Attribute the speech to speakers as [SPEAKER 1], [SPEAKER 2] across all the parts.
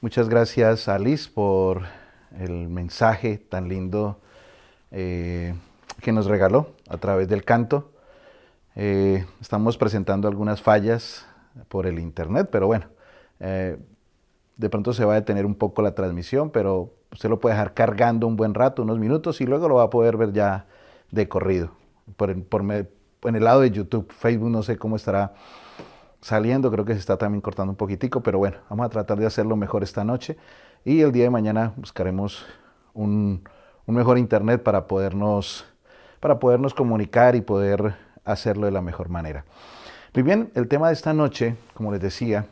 [SPEAKER 1] Muchas gracias, Alice, por el mensaje tan lindo que nos regaló a través del canto. Estamos presentando algunas fallas por el internet, pero bueno, de pronto se va a detener un poco la transmisión, pero usted lo puede dejar cargando un buen rato, unos minutos, y luego lo va a poder ver ya de corrido. En el lado de YouTube, Facebook no sé cómo estará saliendo, creo que se está también cortando un poquitico, pero bueno, vamos a tratar de hacerlo mejor esta noche y el día de mañana buscaremos un mejor internet para podernos comunicar y poder hacerlo de la mejor manera. Muy bien, el tema de esta noche, como les decía,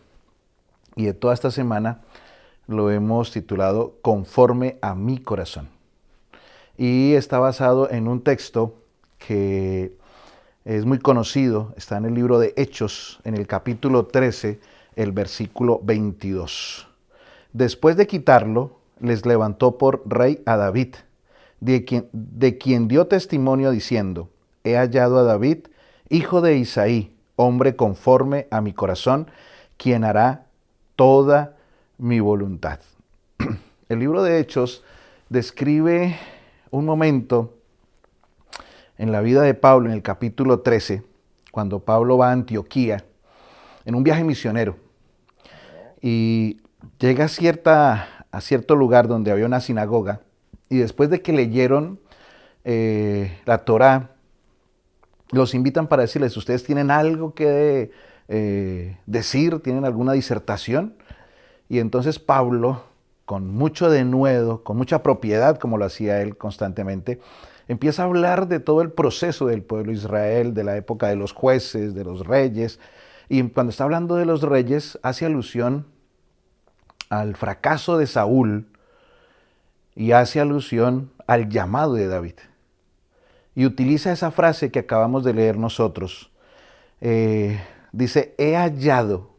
[SPEAKER 1] y de toda esta semana, lo hemos titulado Conforme a mi corazón. Y está basado en un texto que es muy conocido, está en el libro de Hechos, en el capítulo 13, el versículo 22. Después de quitarlo, les levantó por rey a David, de quien dio testimonio diciendo, he hallado a David, hijo de Isaí, hombre conforme a mi corazón, quien hará toda mi voluntad. El libro de Hechos describe un momento en la vida de Pablo, en el capítulo 13, cuando Pablo va a Antioquía, en un viaje misionero, y llega a cierto lugar donde había una sinagoga, y después de que leyeron la Torá, los invitan para decirles, ¿ustedes tienen algo que decir? ¿Tienen alguna disertación? Y entonces Pablo, con mucho denuedo, con mucha propiedad, como lo hacía él constantemente, empieza a hablar de todo el proceso del pueblo de Israel, de la época de los jueces, de los reyes. Y cuando está hablando de los reyes, hace alusión al fracaso de Saúl y hace alusión al llamado de David. Y utiliza esa frase que acabamos de leer nosotros. Dice, he hallado,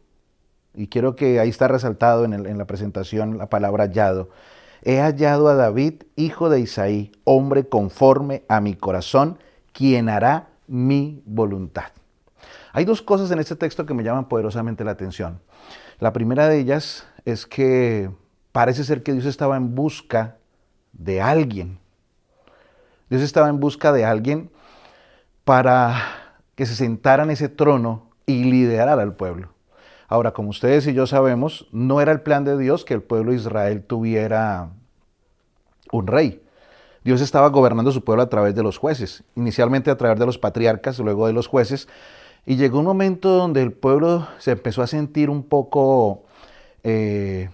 [SPEAKER 1] y quiero que ahí está resaltado en la presentación la palabra hallado. He hallado a David, hijo de Isaí, hombre conforme a mi corazón, quien hará mi voluntad. Hay dos cosas en este texto que me llaman poderosamente la atención. La primera de ellas es que parece ser que Dios estaba en busca de alguien. Dios estaba en busca de alguien para que se sentara en ese trono y liderara al pueblo. Ahora, como ustedes y yo sabemos, no era el plan de Dios que el pueblo de Israel tuviera un rey. Dios estaba gobernando su pueblo a través de los jueces, inicialmente a través de los patriarcas, luego de los jueces, y llegó un momento donde el pueblo se empezó a sentir un poco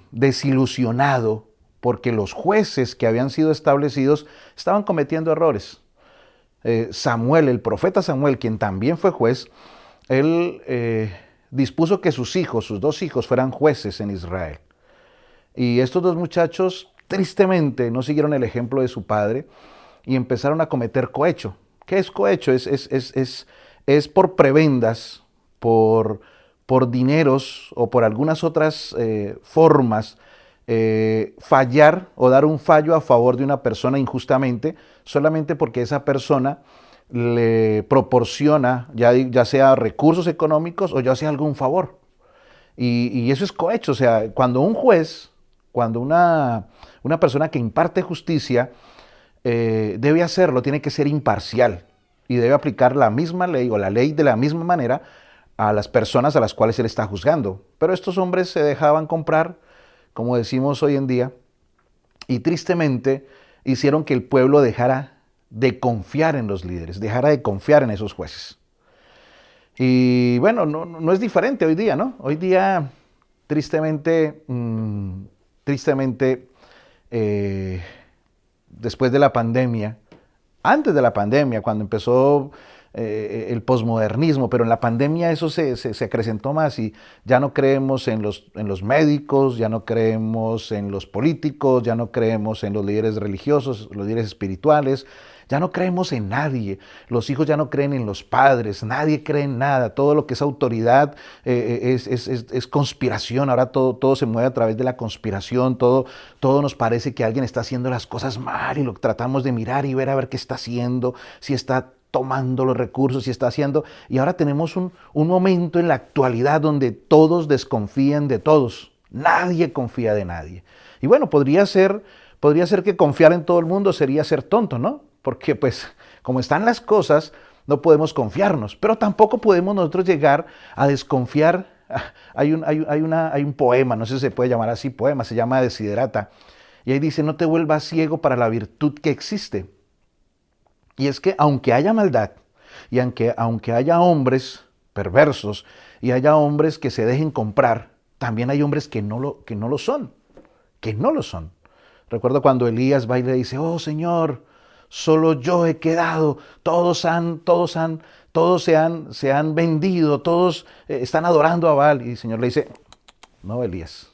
[SPEAKER 1] desilusionado porque los jueces que habían sido establecidos estaban cometiendo errores. Samuel, el profeta Samuel, quien también fue juez, él dispuso que sus hijos, sus dos hijos, fueran jueces en Israel. Y estos dos muchachos, tristemente, no siguieron el ejemplo de su padre y empezaron a cometer cohecho. ¿Qué es cohecho? Es por prebendas, por dineros o por algunas otras formas, fallar o dar un fallo a favor de una persona injustamente, solamente porque esa persona le proporciona ya sea recursos económicos o ya sea algún favor. Y eso es cohecho, o sea, cuando un juez, cuando una persona que imparte justicia debe hacerlo, tiene que ser imparcial y debe aplicar la misma ley o la ley de la misma manera a las personas a las cuales él está juzgando. Pero estos hombres se dejaban comprar, como decimos hoy en día, y tristemente hicieron que el pueblo dejara de confiar en los líderes, dejara de confiar en esos jueces. Y bueno, no es diferente hoy día, ¿no? Hoy día, tristemente, después de la pandemia, antes de la pandemia, cuando empezó el posmodernismo, pero en la pandemia eso se acrecentó más y ya no creemos en los médicos, ya no creemos en los políticos, ya no creemos en los líderes religiosos, los líderes espirituales, ya no creemos en nadie. Los hijos ya no creen en los padres, nadie cree en nada. Todo lo que es autoridad es conspiración. Ahora todo se mueve a través de la conspiración. Todo nos parece que alguien está haciendo las cosas mal y lo tratamos de mirar y ver a ver qué está haciendo, si está tomando los recursos, si está haciendo. Y ahora tenemos un momento en la actualidad donde todos desconfían de todos. Nadie confía de nadie. Y bueno, podría ser que confiar en todo el mundo sería ser tonto, ¿no? Porque pues como están las cosas, no podemos confiarnos, pero tampoco podemos nosotros llegar a desconfiar. Hay un poema, no sé si se puede llamar así, poema, se llama Desiderata. Y ahí dice, no te vuelvas ciego para la virtud que existe. Y es que aunque haya maldad, y aunque haya hombres perversos, y haya hombres que se dejen comprar, también hay hombres que no lo son, que no lo son. Recuerdo cuando Elías va y le dice, oh Señor, solo yo he quedado, todos se han vendido, todos están adorando a Baal. Y el Señor le dice, no, Elías,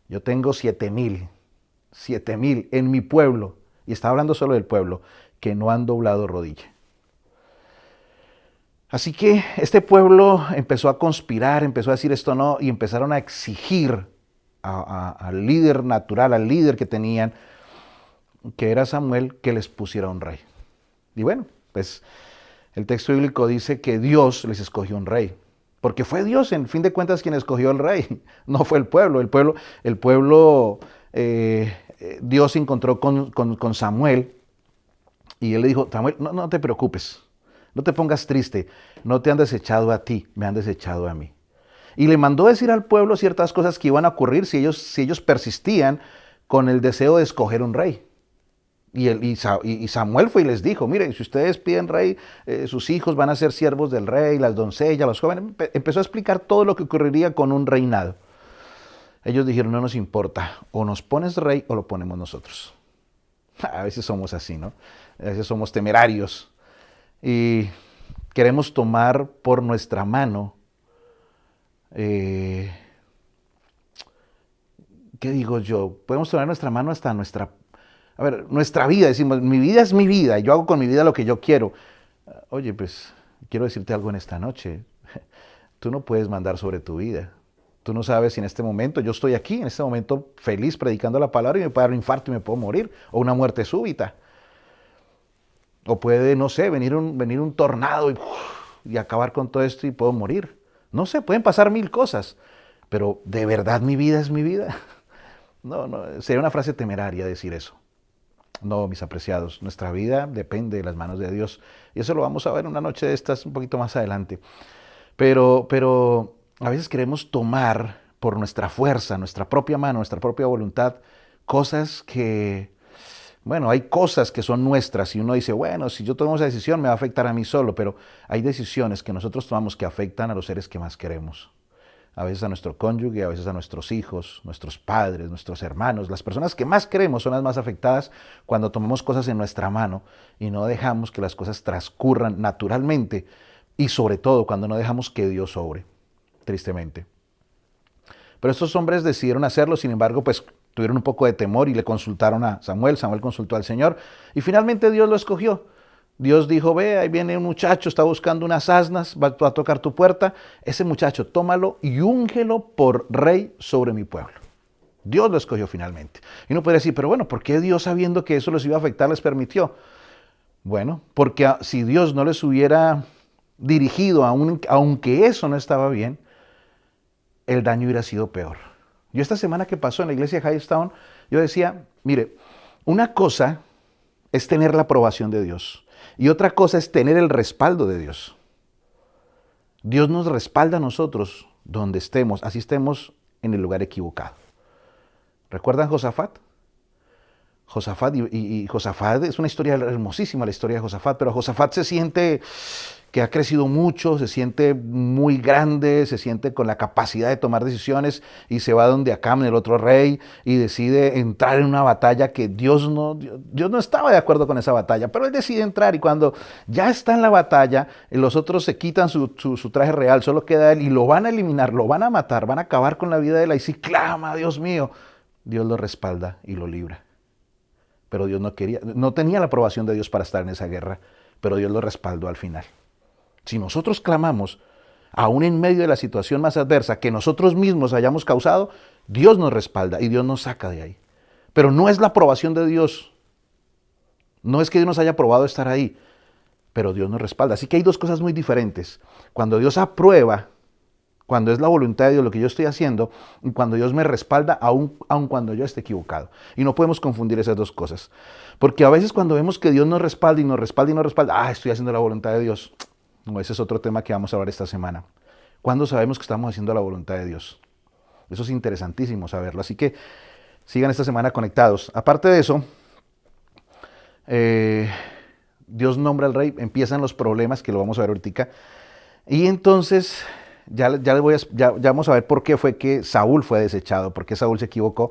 [SPEAKER 1] yo tengo 7,000 en mi pueblo, y está hablando solo del pueblo, que no han doblado rodilla. Así que este pueblo empezó a conspirar, empezó a decir esto no, y empezaron a exigir al líder natural, al líder que tenían, que era Samuel, que les pusiera un rey. Y bueno, pues el texto bíblico dice que Dios les escogió un rey, porque fue Dios, en fin de cuentas, quien escogió el rey, no fue el pueblo. Dios se encontró con Samuel y él le dijo, Samuel, no te preocupes, no te pongas triste, no te han desechado a ti, me han desechado a mí. Y le mandó decir al pueblo ciertas cosas que iban a ocurrir si ellos persistían con el deseo de escoger un rey. Y Samuel fue y les dijo, miren, si ustedes piden rey, sus hijos van a ser siervos del rey, las doncellas, los jóvenes. Empezó a explicar todo lo que ocurriría con un reinado. Ellos dijeron, no nos importa, o nos pones rey o lo ponemos nosotros. A veces somos así, ¿no? A veces somos temerarios y queremos tomar por nuestra mano, ¿qué digo yo? Podemos tomar nuestra mano hasta nuestra vida. Decimos, mi vida es mi vida y yo hago con mi vida lo que yo quiero. Oye, pues quiero decirte algo en esta noche. Tú no puedes mandar sobre tu vida. Tú no sabes si en este momento, yo estoy aquí, en este momento feliz predicando la palabra y me puede dar un infarto y me puedo morir, o una muerte súbita. O puede, no sé, venir un tornado y acabar con todo esto y puedo morir. No sé, pueden pasar mil cosas, pero ¿de verdad mi vida es mi vida? No, sería una frase temeraria decir eso. No, mis apreciados, nuestra vida depende de las manos de Dios. Y eso lo vamos a ver una noche de estas un poquito más adelante. Pero a veces queremos tomar por nuestra fuerza, nuestra propia mano, nuestra propia voluntad, cosas que, bueno, hay cosas que son nuestras y uno dice, bueno, si yo tomo esa decisión me va a afectar a mí solo, pero hay decisiones que nosotros tomamos que afectan a los seres que más queremos. A veces a nuestro cónyuge, a veces a nuestros hijos, nuestros padres, nuestros hermanos. Las personas que más queremos son las más afectadas cuando tomamos cosas en nuestra mano y no dejamos que las cosas transcurran naturalmente y sobre todo cuando no dejamos que Dios obre, tristemente. Pero estos hombres decidieron hacerlo, sin embargo, pues tuvieron un poco de temor y le consultaron a Samuel. Samuel consultó al Señor y finalmente Dios lo escogió. Dios dijo, ve, ahí viene un muchacho, está buscando unas asnas, va a tocar tu puerta. Ese muchacho, tómalo y úngelo por rey sobre mi pueblo. Dios lo escogió finalmente. Y uno podría decir, pero bueno, ¿por qué Dios, sabiendo que eso les iba a afectar, les permitió? Bueno, porque si Dios no les hubiera dirigido, aunque eso no estaba bien, el daño hubiera sido peor. Yo esta semana que pasó en la iglesia de Hightown, yo decía, mire, una cosa es tener la aprobación de Dios y otra cosa es tener el respaldo de Dios. Dios nos respalda a nosotros donde estemos, así estemos en el lugar equivocado. ¿Recuerdan Josafat? Josafat y Josafat es una historia hermosísima, la historia de Josafat, pero Josafat se siente que ha crecido mucho, se siente muy grande, se siente con la capacidad de tomar decisiones y se va donde Acab, el otro rey, y decide entrar en una batalla que Dios no estaba de acuerdo con esa batalla, pero él decide entrar y cuando ya está en la batalla, los otros se quitan su traje real, solo queda él y lo van a eliminar, lo van a matar, van a acabar con la vida de él y si clama, Dios mío, Dios lo respalda y lo libra. Pero Dios no tenía la aprobación de Dios para estar en esa guerra, pero Dios lo respaldó al final. Si nosotros clamamos, aún en medio de la situación más adversa que nosotros mismos hayamos causado, Dios nos respalda y Dios nos saca de ahí. Pero no es la aprobación de Dios. No es que Dios nos haya aprobado estar ahí, pero Dios nos respalda. Así que hay dos cosas muy diferentes. Cuando Dios aprueba Cuando es la voluntad de Dios lo que yo estoy haciendo y cuando Dios me respalda, aun cuando yo esté equivocado. Y no podemos confundir esas dos cosas. Porque a veces cuando vemos que Dios nos respalda y nos respalda y nos respalda, estoy haciendo la voluntad de Dios. No, ese es otro tema que vamos a hablar esta semana. ¿Cuándo sabemos que estamos haciendo la voluntad de Dios? Eso es interesantísimo saberlo. Así que sigan esta semana conectados. Aparte de eso, Dios nombra al rey, empiezan los problemas, que lo vamos a ver ahorita. Y entonces ya vamos a ver por qué fue que Saúl fue desechado, por qué Saúl se equivocó.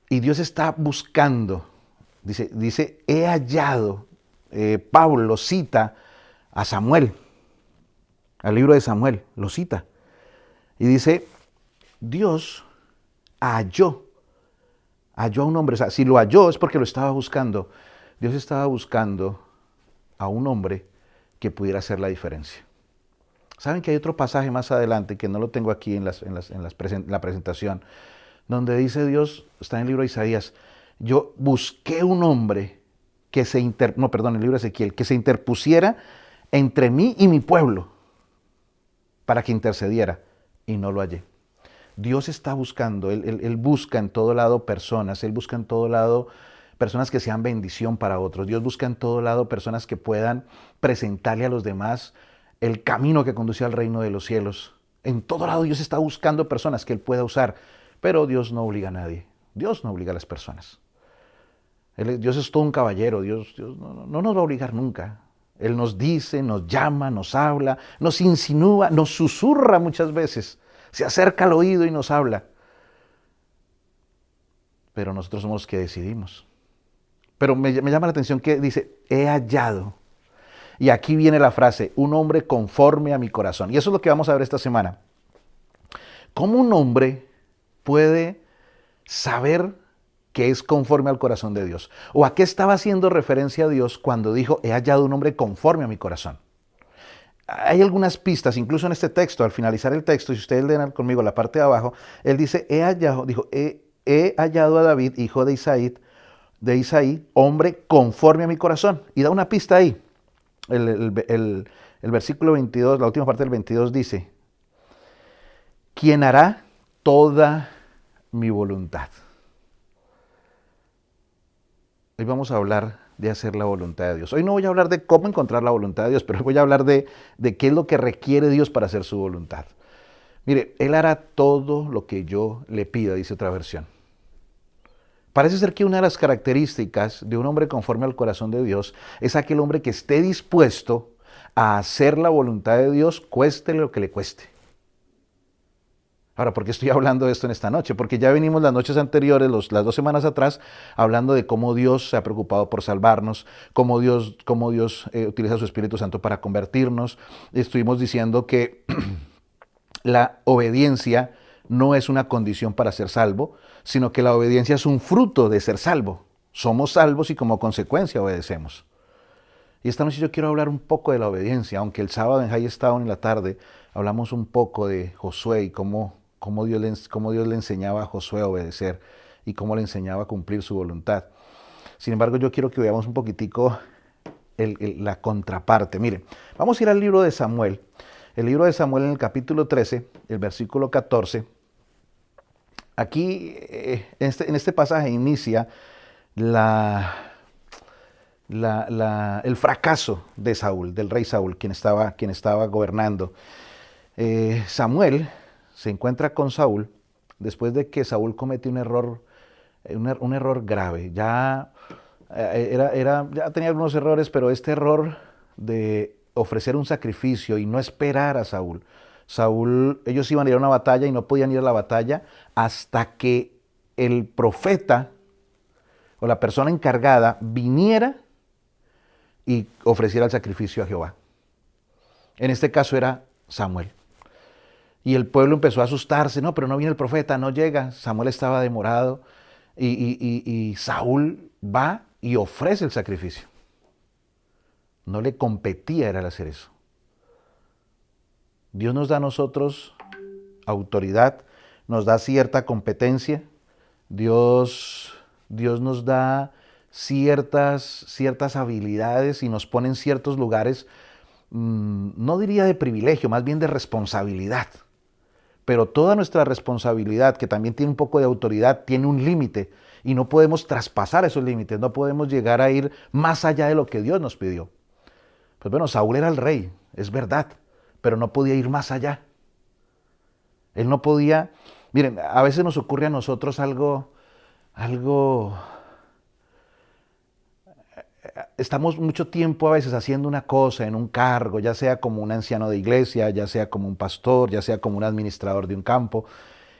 [SPEAKER 1] Y Dios está buscando, dice he hallado, Pablo cita a Samuel, al libro de Samuel, lo cita. Y dice, Dios halló a un hombre. O sea, si lo halló es porque lo estaba buscando. Dios estaba buscando a un hombre que pudiera hacer la diferencia. Saben que hay otro pasaje más adelante, que no lo tengo aquí en la presentación, donde dice Dios, está en el libro de Isaías, yo busqué un hombre que el libro de Ezequiel, que se interpusiera entre mí y mi pueblo para que intercediera, y no lo hallé. Dios está buscando, él busca en todo lado personas, Él busca en todo lado personas que sean bendición para otros. Dios busca en todo lado personas que puedan presentarle a los demás el camino que conduce al reino de los cielos. En todo lado Dios está buscando personas que Él pueda usar, pero Dios no obliga a nadie. Dios no obliga a las personas. Dios es todo un caballero, Dios no nos va a obligar nunca. Él nos dice, nos llama, nos habla, nos insinúa, nos susurra muchas veces. Se acerca al oído y nos habla. Pero nosotros somos los que decidimos. Pero me llama la atención que dice, he hallado. Y aquí viene la frase, un hombre conforme a mi corazón. Y eso es lo que vamos a ver esta semana. ¿Cómo un hombre puede saber que es conforme al corazón de Dios? ¿O a qué estaba haciendo referencia a Dios cuando dijo, he hallado un hombre conforme a mi corazón? Hay algunas pistas, incluso en este texto, al finalizar el texto, si ustedes leen conmigo la parte de abajo, él dice, he hallado a David, hijo de Isaí, hombre conforme a mi corazón. Y da una pista ahí. El versículo 22, la última parte del 22 dice, quien hará toda mi voluntad. Hoy vamos a hablar de hacer la voluntad de Dios. Hoy no voy a hablar de cómo encontrar la voluntad de Dios, pero voy a hablar de qué es lo que requiere Dios para hacer su voluntad. Mire, Él hará todo lo que yo le pida, dice otra versión. Parece ser que una de las características de un hombre conforme al corazón de Dios es aquel hombre que esté dispuesto a hacer la voluntad de Dios, cueste lo que le cueste. Ahora, ¿por qué estoy hablando de esto en esta noche? Porque ya venimos las noches anteriores, las 2 semanas atrás, hablando de cómo Dios se ha preocupado por salvarnos, cómo Dios utiliza su Espíritu Santo para convertirnos. Estuvimos diciendo que la obediencia no es una condición para ser salvo, sino que la obediencia es un fruto de ser salvo. Somos salvos y como consecuencia obedecemos. Y esta noche yo quiero hablar un poco de la obediencia, aunque el sábado en High Town en la tarde hablamos un poco de Josué y cómo Dios le enseñaba a Josué a obedecer y cómo le enseñaba a cumplir su voluntad. Sin embargo, yo quiero que veamos un poquitico la contraparte. Miren, vamos a ir al libro de Samuel. El libro de Samuel en el capítulo 13, el versículo 14. Aquí, en este pasaje inicia el fracaso de Saúl, del rey Saúl, quien estaba gobernando. Samuel se encuentra con Saúl después de que Saúl cometió un error grave. Ya tenía algunos errores, pero este error de ofrecer un sacrificio y no esperar a Saúl. Ellos iban a ir a una batalla y no podían ir a la batalla hasta que el profeta o la persona encargada viniera y ofreciera el sacrificio a Jehová. En este caso era Samuel. Y el pueblo empezó a asustarse, no, pero no viene el profeta, no llega. Samuel estaba demorado y Saúl va y ofrece el sacrificio. No le competía era el hacer eso. Dios nos da a nosotros autoridad, nos da cierta competencia, Dios nos da ciertas habilidades y nos pone en ciertos lugares, no diría de privilegio, más bien de responsabilidad. pero toda nuestra responsabilidad, que también tiene un poco de autoridad, tiene un límite y no podemos traspasar esos límites, no podemos llegar a ir más allá de lo que Dios nos pidió. Pues bueno, Saúl era el rey, es verdad, pero no podía ir más allá. Él no podía, miren, a veces nos ocurre a nosotros algo, estamos mucho tiempo a veces haciendo una cosa en un cargo, ya sea como un anciano de iglesia, ya sea como un pastor, ya sea como un administrador de un campo,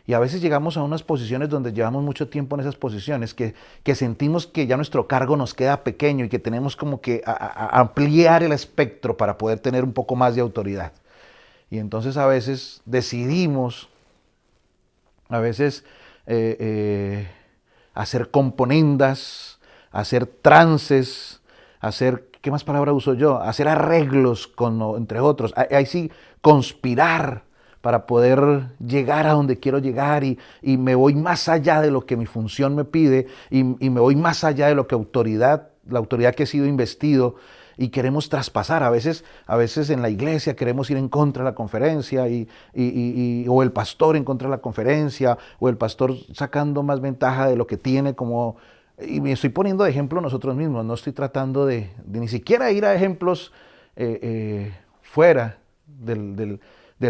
[SPEAKER 1] y a veces llegamos a unas posiciones donde llevamos mucho tiempo en esas posiciones que sentimos que ya nuestro cargo nos queda pequeño y que tenemos como que ampliar el espectro para poder tener un poco más de autoridad. Y entonces a veces decidimos, a veces hacer componendas, hacer trances, hacer, ¿qué más palabra uso yo? Hacer arreglos con, entre otros. Ahí sí, conspirar para poder llegar a donde quiero llegar y me voy más allá de lo que mi función me pide y me voy más allá de lo que la autoridad que he sido investido y queremos traspasar. A veces en la iglesia queremos ir en contra de la conferencia o el pastor en contra de la conferencia o el pastor sacando más ventaja de lo que tiene como... Y me estoy poniendo de ejemplo nosotros mismos, no estoy tratando de ni siquiera ir a ejemplos fuera del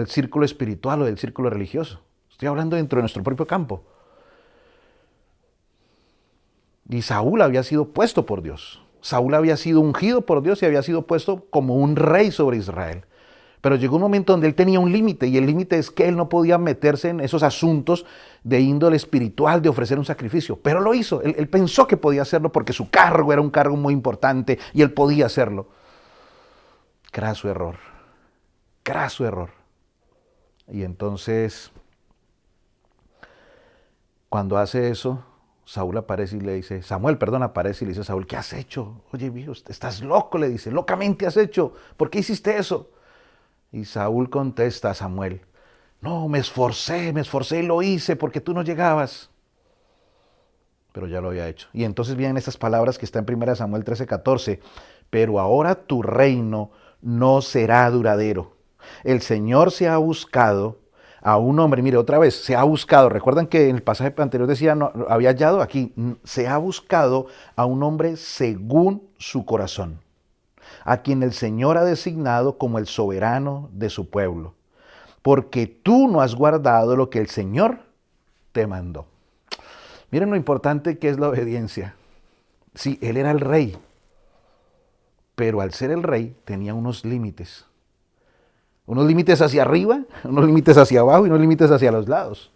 [SPEAKER 1] círculo espiritual o del círculo religioso. Estoy hablando dentro de nuestro propio campo. Y Saúl había sido puesto por Dios. Saúl había sido ungido por Dios y había sido puesto como un rey sobre Israel. Pero llegó un momento donde él tenía un límite, y el límite es que él no podía meterse en esos asuntos de índole espiritual, de ofrecer un sacrificio. Pero lo hizo, él pensó que podía hacerlo porque su cargo era un cargo muy importante y él podía hacerlo. Craso error, craso error. Y entonces, cuando hace eso, Saúl aparece y le dice, Samuel, perdón, aparece y le dice a Saúl, ¿qué has hecho? Oye, viejo, estás loco, le dice, locamente has hecho. ¿Por qué hiciste eso? Y Saúl contesta a Samuel, no, me esforcé y lo hice porque tú no llegabas. Pero ya lo había hecho. Y entonces vienen estas palabras que está en 1 Samuel 13:14, pero ahora tu reino no será duradero. El Señor se ha buscado a un hombre, mire otra vez, se ha buscado, recuerdan que en el pasaje anterior decía, no, había hallado, aquí, se ha buscado a un hombre según su corazón, a quien el Señor ha designado como el soberano de su pueblo, porque tú no has guardado lo que el Señor te mandó. Miren lo importante que es la obediencia. Sí, él era el rey, pero al ser el rey tenía unos límites. Unos límites hacia arriba, unos límites hacia abajo y unos límites hacia los lados.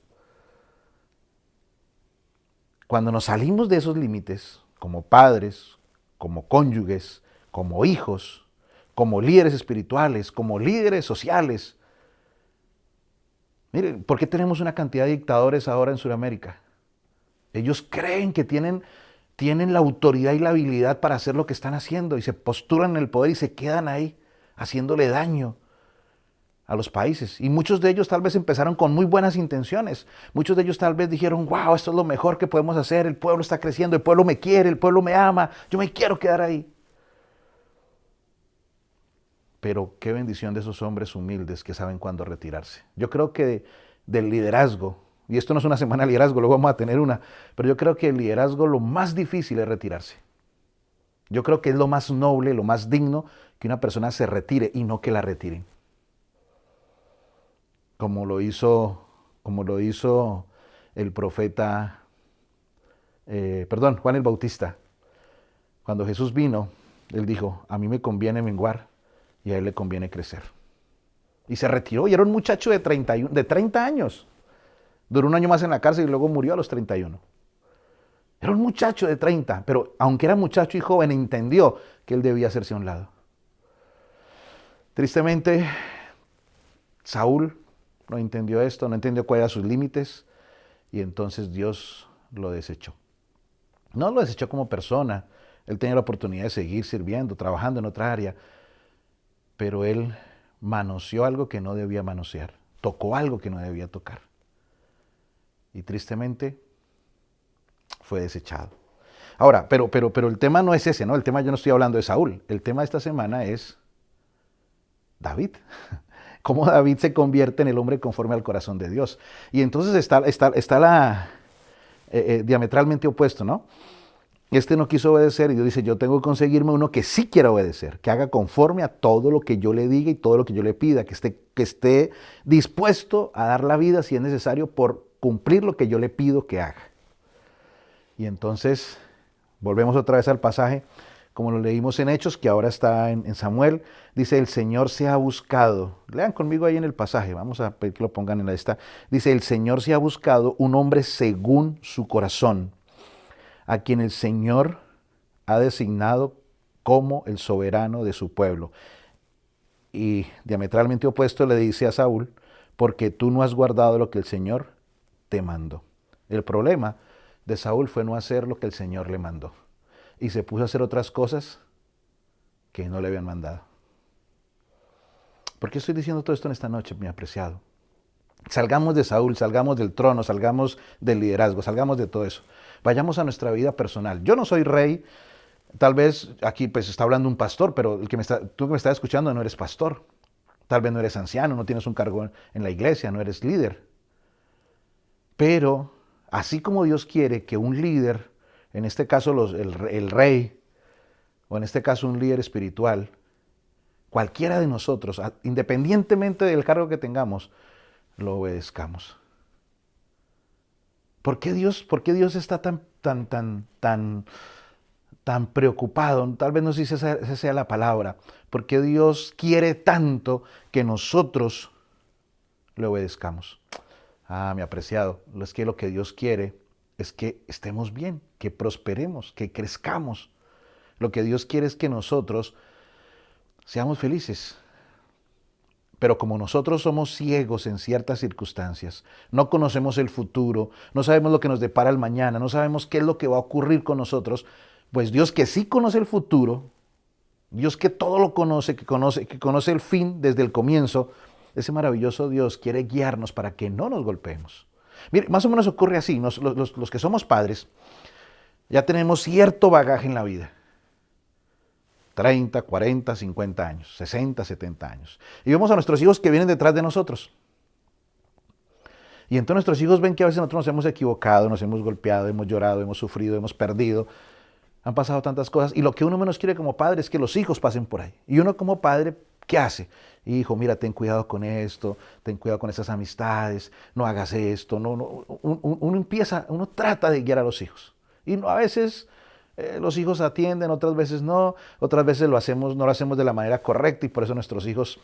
[SPEAKER 1] Cuando nos salimos de esos límites, como padres, como cónyuges, como hijos, como líderes espirituales, como líderes sociales. Miren, ¿por qué tenemos una cantidad de dictadores ahora en Sudamérica? Ellos creen que tienen la autoridad y la habilidad para hacer lo que están haciendo y se postulan en el poder y se quedan ahí haciéndole daño a los países. Y muchos de ellos tal vez empezaron con muy buenas intenciones. Muchos de ellos tal vez dijeron, wow, esto es lo mejor que podemos hacer, el pueblo está creciendo, el pueblo me quiere, el pueblo me ama, yo me quiero quedar ahí. Pero qué bendición de esos hombres humildes que saben cuándo retirarse. Yo creo que del liderazgo, y esto no es una semana de liderazgo, luego vamos a tener una, pero yo creo que el liderazgo lo más difícil es retirarse. Yo creo que es lo más noble, lo más digno que una persona se retire y no que la retiren. Como lo hizo el profeta, Juan el Bautista. Cuando Jesús vino, él dijo, a mí me conviene menguar y a él le conviene crecer. Y se retiró y era un muchacho de 30 años. Duró un año más en la cárcel y luego murió a los 31. Era un muchacho de 30, pero aunque era muchacho y joven, entendió que él debía hacerse a un lado. Tristemente, Saúl no entendió esto, no entendió cuáles eran sus límites y entonces Dios lo desechó. No lo desechó como persona, él tenía la oportunidad de seguir sirviendo, trabajando en otra área, pero él manoseó algo que no debía manosear, tocó algo que no debía tocar. Y tristemente fue desechado. Ahora, pero el tema no es ese, ¿no? El tema, yo no estoy hablando de Saúl. El tema de esta semana es David. cómo David se convierte en el hombre conforme al corazón de Dios. Y entonces está diametralmente opuesto, ¿no? Este no quiso obedecer y Dios dice, yo tengo que conseguirme uno que sí quiera obedecer, que haga conforme a todo lo que yo le diga y todo lo que yo le pida, que esté dispuesto a dar la vida si es necesario por cumplir lo que yo le pido que haga. Y entonces volvemos otra vez al pasaje, como lo leímos en Hechos, que ahora está en Samuel, dice, el Señor se ha buscado. Lean conmigo ahí en el pasaje, vamos a pedir que lo pongan en la lista. Dice, el Señor se ha buscado un hombre según su corazón, a quien el Señor ha designado como el soberano de su pueblo. Y diametralmente opuesto le dice a Saúl, porque tú no has guardado lo que el Señor te mandó. El problema de Saúl fue no hacer lo que el Señor le mandó. Y se puso a hacer otras cosas que no le habían mandado. ¿Por qué estoy diciendo todo esto en esta noche, mi apreciado? Salgamos de Saúl, salgamos del trono, salgamos del liderazgo, salgamos de todo eso. Vayamos a nuestra vida personal. Yo no soy rey, tal vez aquí pues está hablando un pastor, pero tú que me estás escuchando no eres pastor. Tal vez no eres anciano, no tienes un cargo en la iglesia, no eres líder. Pero así como Dios quiere que un líder, en este caso el rey, o en este caso un líder espiritual, cualquiera de nosotros, independientemente del cargo que tengamos, lo obedezcamos. ¿Por qué Dios está tan preocupado? Tal vez no sé si esa sea la palabra. ¿Por qué Dios quiere tanto que nosotros le obedezcamos? Mi apreciado, es que lo que Dios quiere es que estemos bien, que prosperemos, que crezcamos. Lo que Dios quiere es que nosotros seamos felices. Pero como nosotros somos ciegos en ciertas circunstancias, no conocemos el futuro, no sabemos lo que nos depara el mañana, no sabemos qué es lo que va a ocurrir con nosotros, pues Dios que sí conoce el futuro, Dios que todo lo conoce, que conoce el fin desde el comienzo, ese maravilloso Dios quiere guiarnos para que no nos golpeemos. Mire, más o menos ocurre así, los que somos padres ya tenemos cierto bagaje en la vida. 30, 40, 50 años, 60, 70 años. Y vemos a nuestros hijos que vienen detrás de nosotros. Y entonces nuestros hijos ven que a veces nosotros nos hemos equivocado, nos hemos golpeado, hemos llorado, hemos sufrido, hemos perdido. Han pasado tantas cosas. Y lo que uno menos quiere como padre es que los hijos pasen por ahí. Y uno como padre, ¿qué hace? Hijo, mira, ten cuidado con esto, ten cuidado con esas amistades, no hagas esto. Uno trata de guiar a los hijos. Y a veces los hijos atienden, otras veces no, otras veces no lo hacemos de la manera correcta y por eso nuestros hijos,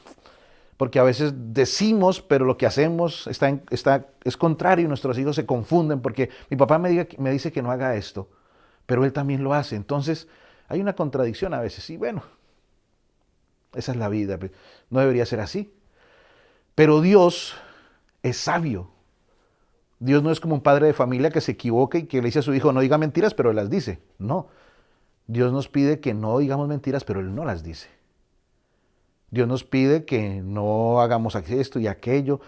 [SPEAKER 1] porque a veces decimos, pero lo que hacemos es contrario y nuestros hijos se confunden porque mi papá me dice que no haga esto, pero él también lo hace. Entonces hay una contradicción a veces y bueno, esa es la vida, no debería ser así. Pero Dios es sabio. Dios no es como un padre de familia que se equivoca y que le dice a su hijo, no diga mentiras, pero él las dice. No. Dios nos pide que no digamos mentiras, pero él no las dice. Dios nos pide que no hagamos esto y aquello,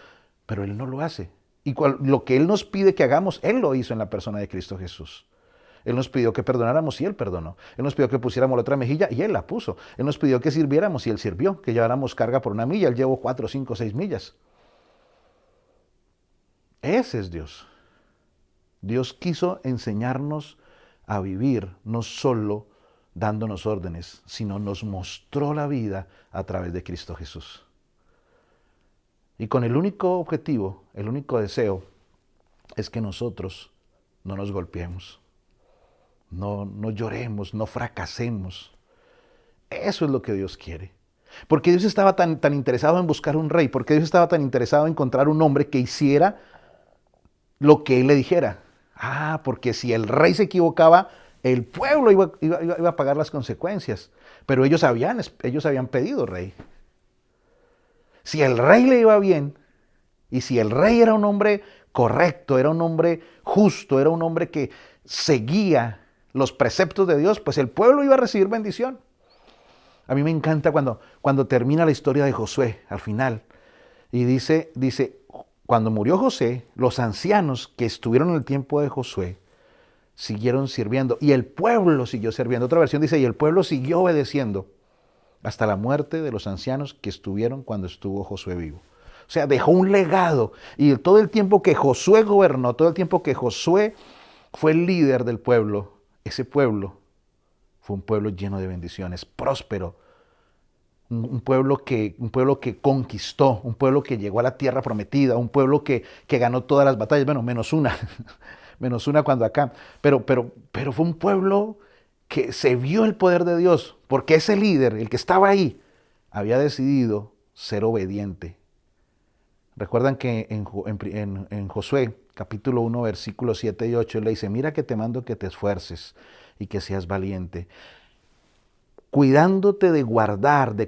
[SPEAKER 1] pero él no lo hace. Y lo que él nos pide que hagamos, él lo hizo en la persona de Cristo Jesús. Él nos pidió que perdonáramos y él perdonó. Él nos pidió que pusiéramos la otra mejilla y él la puso. Él nos pidió que sirviéramos y él sirvió, que lleváramos carga por 1 milla. Él llevó 4, 5, 6 millas. Ese es Dios. Dios quiso enseñarnos a vivir, no solo dándonos órdenes, sino nos mostró la vida a través de Cristo Jesús. Y con el único objetivo, el único deseo, es que nosotros no nos golpeemos, no lloremos, no fracasemos. Eso es lo que Dios quiere. Porque Dios estaba tan interesado en buscar un rey, porque Dios estaba tan interesado en encontrar un hombre que hiciera lo que él le dijera. Porque si el rey se equivocaba, el pueblo iba a pagar las consecuencias. Pero ellos habían pedido rey. Si el rey le iba bien, y si el rey era un hombre correcto, era un hombre justo, era un hombre que seguía los preceptos de Dios, pues el pueblo iba a recibir bendición. A mí me encanta cuando termina la historia de Josué al final. Y dice, cuando murió José, los ancianos que estuvieron en el tiempo de Josué siguieron sirviendo y el pueblo siguió sirviendo. Otra versión dice, y el pueblo siguió obedeciendo hasta la muerte de los ancianos que estuvieron cuando estuvo Josué vivo. O sea, dejó un legado. Y todo el tiempo que Josué gobernó, todo el tiempo que Josué fue el líder del pueblo, ese pueblo fue un pueblo lleno de bendiciones, próspero. Un pueblo que conquistó, un pueblo que llegó a la tierra prometida, un pueblo que ganó todas las batallas, bueno, menos una, menos una cuando acá. Pero fue un pueblo que se vio el poder de Dios, porque ese líder, el que estaba ahí, había decidido ser obediente. Recuerdan que en Josué, capítulo 1, versículos 7 y 8, le dice, mira que te mando que te esfuerces y que seas valiente, cuidándote de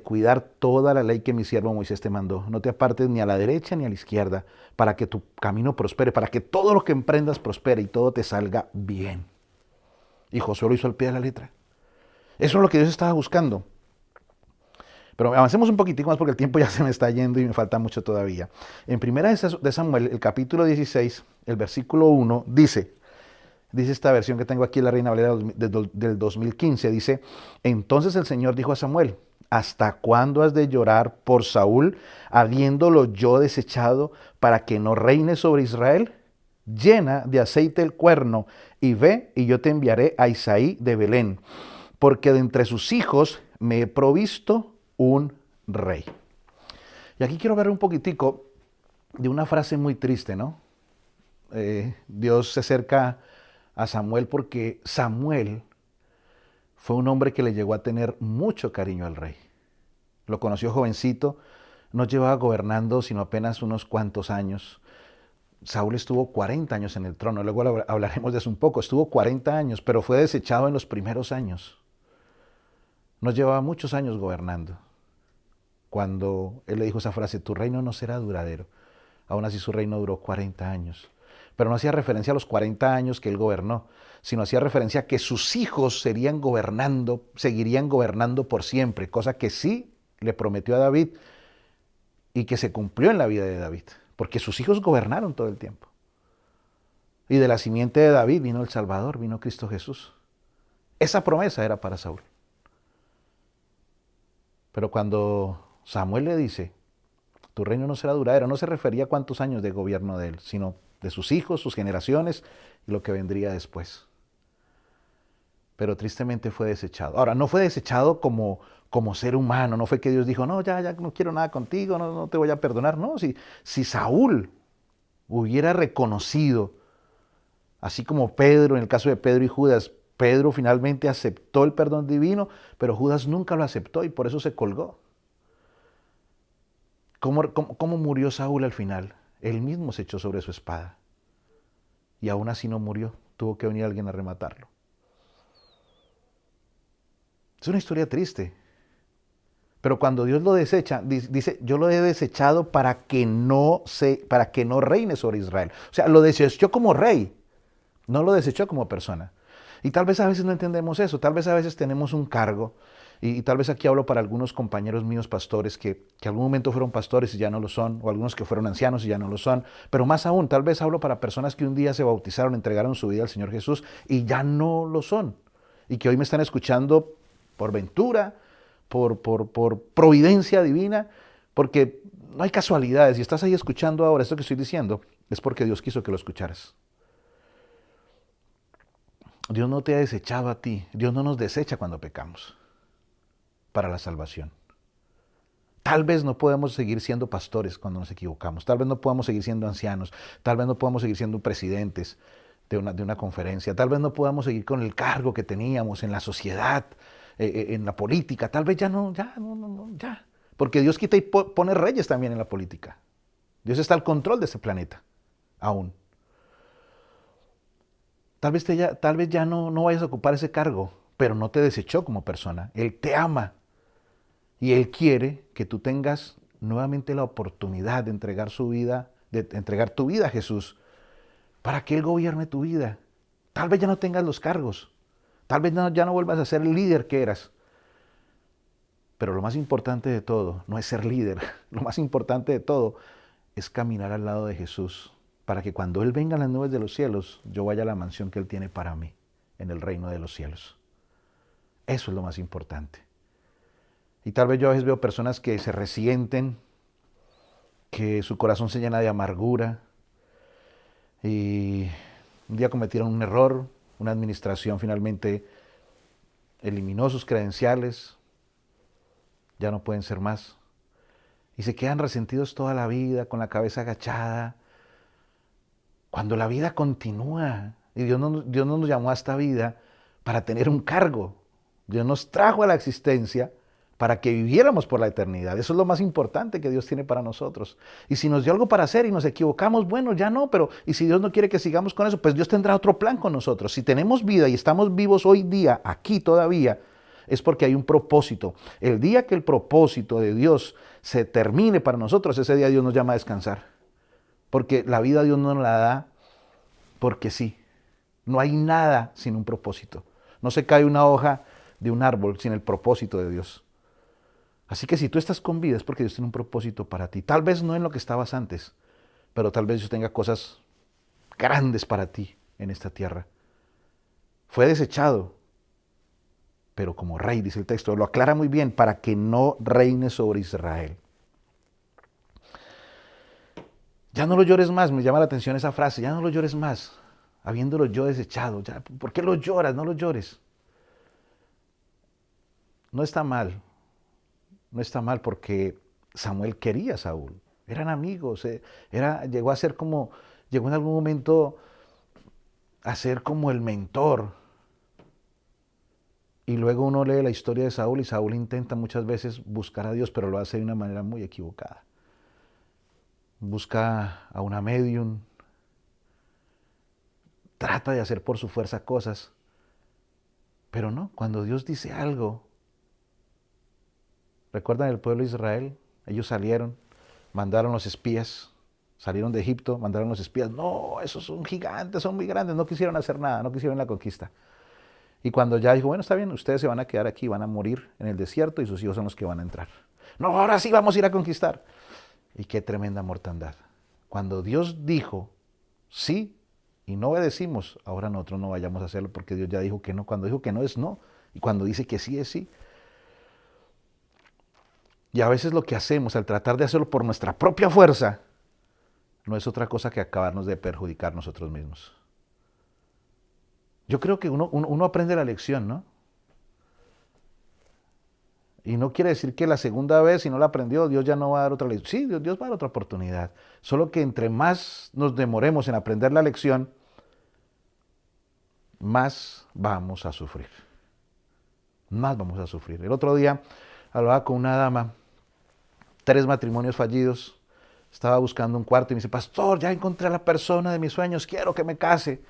[SPEAKER 1] cuidar toda la ley que mi siervo Moisés te mandó. No te apartes ni a la derecha ni a la izquierda, para que tu camino prospere, para que todo lo que emprendas prospere y todo te salga bien. Y Josué lo hizo al pie de la letra. Eso es lo que Dios estaba buscando. Pero avancemos un poquitico más porque el tiempo ya se me está yendo y me falta mucho todavía. En primera de Samuel, el capítulo 16, el versículo 1, dice esta versión que tengo aquí en la Reina Valera del 2015, dice, entonces el Señor dijo a Samuel, ¿hasta cuándo has de llorar por Saúl, habiéndolo yo desechado para que no reine sobre Israel? Llena de aceite el cuerno y ve, y yo te enviaré a Isaí de Belén, porque de entre sus hijos me he provisto un rey. Y aquí quiero ver un poquitico de una frase muy triste, ¿no? Dios se acerca a Samuel porque Samuel fue un hombre que le llegó a tener mucho cariño al rey. Lo conoció jovencito, no llevaba gobernando sino apenas unos cuantos años. Saúl estuvo 40 años en el trono, luego hablaremos de eso un poco, estuvo 40 años, pero fue desechado en los primeros años. No llevaba muchos años gobernando. Cuando él le dijo esa frase, tu reino no será duradero. Aún así su reino duró 40 años. Pero no hacía referencia a los 40 años que él gobernó, sino hacía referencia a que sus hijos seguirían gobernando por siempre, cosa que sí le prometió a David y que se cumplió en la vida de David, porque sus hijos gobernaron todo el tiempo. Y de la simiente de David vino el Salvador, vino Cristo Jesús. Esa promesa era para Saúl. Pero cuando Samuel le dice, tu reino no será duradero, no se refería a cuántos años de gobierno de él, sino de sus hijos, sus generaciones y lo que vendría después. Pero tristemente fue desechado. Ahora, no fue desechado como ser humano, no fue que Dios dijo, no, ya no quiero nada contigo, no te voy a perdonar. No, si Saúl hubiera reconocido, así como Pedro, en el caso de Pedro y Judas, Pedro finalmente aceptó el perdón divino, pero Judas nunca lo aceptó y por eso se colgó. ¿Cómo murió Saúl al final? Él mismo se echó sobre su espada. Y aún así no murió. Tuvo que venir alguien a rematarlo. Es una historia triste. Pero cuando Dios lo desecha, dice, yo lo he desechado para que no reine sobre Israel. O sea, lo desechó como rey, no lo desechó como persona. Y tal vez a veces no entendemos eso, tal vez a veces tenemos un cargo, y tal vez aquí hablo para algunos compañeros míos pastores que algún momento fueron pastores y ya no lo son, o algunos que fueron ancianos y ya no lo son, pero más aún, tal vez hablo para personas que un día se bautizaron, entregaron su vida al Señor Jesús y ya no lo son, y que hoy me están escuchando por ventura, por providencia divina, porque no hay casualidades. Si estás ahí escuchando ahora esto que estoy diciendo, es porque Dios quiso que lo escucharas. Dios no te ha desechado a ti. Dios no nos desecha cuando pecamos para la salvación. Tal vez no podemos seguir siendo pastores cuando nos equivocamos. Tal vez no podamos seguir siendo ancianos. Tal vez no podamos seguir siendo presidentes de una conferencia. Tal vez no podamos seguir con el cargo que teníamos en la sociedad, en la política. Tal vez ya. Porque Dios quita y pone reyes también en la política. Dios está al control de este planeta, aún. Tal vez ya no vayas a ocupar ese cargo, pero no te desechó como persona. Él te ama y Él quiere que tú tengas nuevamente la oportunidad de entregar tu vida a Jesús para que Él gobierne tu vida. Tal vez ya no tengas los cargos, tal vez ya no vuelvas a ser el líder que eras. Pero lo más importante de todo no es ser líder, lo más importante de todo es caminar al lado de Jesús, para que cuando Él venga en las nubes de los cielos, yo vaya a la mansión que Él tiene para mí, en el reino de los cielos. Eso es lo más importante. Y tal vez yo a veces veo personas que se resienten, que su corazón se llena de amargura y un día cometieron un error, una administración finalmente eliminó sus credenciales, ya no pueden ser más. Y se quedan resentidos toda la vida, con la cabeza agachada, cuando la vida continúa. Y Dios no nos llamó a esta vida para tener un cargo. Dios nos trajo a la existencia para que viviéramos por la eternidad. Eso es lo más importante que Dios tiene para nosotros. Y si nos dio algo para hacer y nos equivocamos, bueno, ya no, pero y si Dios no quiere que sigamos con eso, pues Dios tendrá otro plan con nosotros. Si tenemos vida y estamos vivos hoy día, aquí todavía, es porque hay un propósito. El día que el propósito de Dios se termine para nosotros, ese día Dios nos llama a descansar. Porque la vida Dios no nos la da porque sí. No hay nada sin un propósito. No se cae una hoja de un árbol sin el propósito de Dios. Así que si tú estás con vida es porque Dios tiene un propósito para ti. Tal vez no en lo que estabas antes, pero tal vez Dios tenga cosas grandes para ti en esta tierra. Fue desechado, pero como rey, dice el texto, lo aclara muy bien, para que no reine sobre Israel. Ya no lo llores más, me llama la atención esa frase, ya no lo llores más, habiéndolo yo desechado. Ya, ¿por qué lo lloras? No lo llores. No está mal, no está mal porque Samuel quería a Saúl, eran amigos, llegó a ser como, llegó en algún momento a ser como el mentor. Y luego uno lee la historia de Saúl y Saúl intenta muchas veces buscar a Dios, pero lo hace de una manera muy equivocada. Busca a una medium, trata de hacer por su fuerza cosas, pero no, cuando Dios dice algo, ¿recuerdan el pueblo de Israel? Ellos salieron, mandaron los espías, salieron de Egipto, mandaron los espías. No, esos son gigantes, son muy grandes, no quisieron hacer nada, no quisieron la conquista. Y cuando ya dijo, bueno, está bien, ustedes se van a quedar aquí, van a morir en el desierto y sus hijos son los que van a entrar. No, ahora sí vamos a ir a conquistar. Y qué tremenda mortandad. Cuando Dios dijo sí y no obedecimos, ahora nosotros no vayamos a hacerlo porque Dios ya dijo que no. Cuando dijo que no es no. Y cuando dice que sí es sí. Y a veces lo que hacemos al tratar de hacerlo por nuestra propia fuerza, no es otra cosa que acabarnos de perjudicar nosotros mismos. Yo creo que uno aprende la lección, ¿no? Y no quiere decir que la segunda vez, si no la aprendió, Dios ya no va a dar otra lección. Sí, Dios va a dar otra oportunidad. Solo que entre más nos demoremos en aprender la lección, más vamos a sufrir. Más vamos a sufrir. El otro día hablaba con una dama, 3 matrimonios fallidos, estaba buscando un cuarto y me dice, pastor, ya encontré a la persona de mis sueños, quiero que me case.